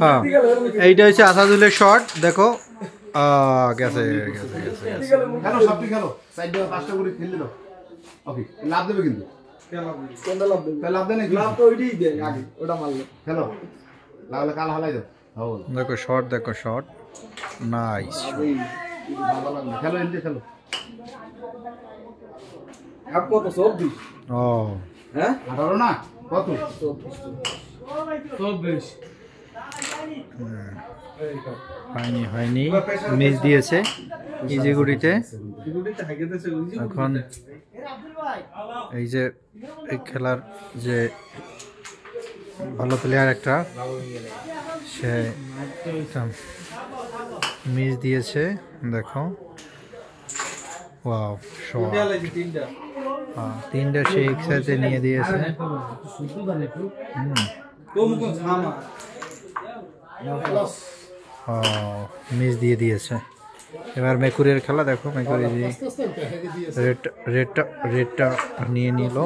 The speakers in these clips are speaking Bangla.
হ্যাঁ এইটা হচ্ছে আসাদুলের শট দেখো গেছে গেছে গেছে খেলো সবটি খেলো সাইড দিয়ে 5টা করে খেললে দাও ওকে লাভ দেবে কিন্তু কোনটা লাভ দেবে লাভ দেয় না লাভ তো ওইটাই দেয় আগে ওটা মারলে খেলো লাগলে কাল হালাই দাও দেখো শট নাইস খেলো এনজয় খেলো আপ কত 24 ও হ্যাঁ 18 না কত 24 হয়নি মিস দিয়েছে ইজি গুড়িতে এখন এই যে এই খেলার যে ভালো প্লেয়ার একটা সে মিস দিয়েছে দেখো ওয়াও শট তিনটা সে একসাথে নিয়ে দিয়েছে মিস দিয়ে দিয়েছে এবার মেকুরের খেলা দেখো মেকুরি রেডটা নিয়ে নিল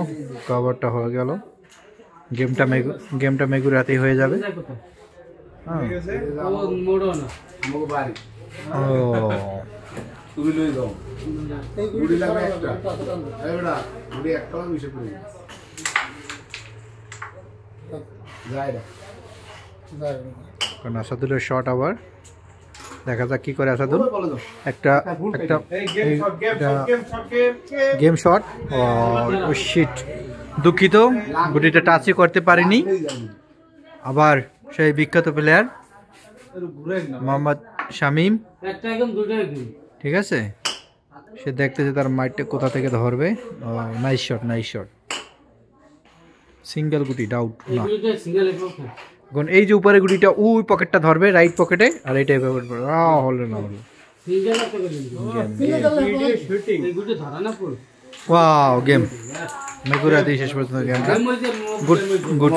কভারটা হয়ে গেল গেমটা মেকুরি হাতেই হয়ে যাবে আসাদুলের শট আবার দেখা যাক কি করে আসাদুল একটা গেম শট ও শিট দুঃখিত গুটিটা টাচই করতে পারিনি আবার সেই বিখ্যাত প্লেয়ার মোহাম্মদ শামীম ঠিক আছে সে দেখতেছে তার মাইটটা কোথা থেকে ধরবে নাইস শট সিঙ্গেল গুটি ডাউট না এখন এই যে উপরে গুটিটা ওই পকেটটা ধরবে রাইট পকেটে আর এইটাই পকেট হলো না হলো ওয়াও গেম মেকুরা দিয়ে শেষ পর্যন্ত গেমটা গুড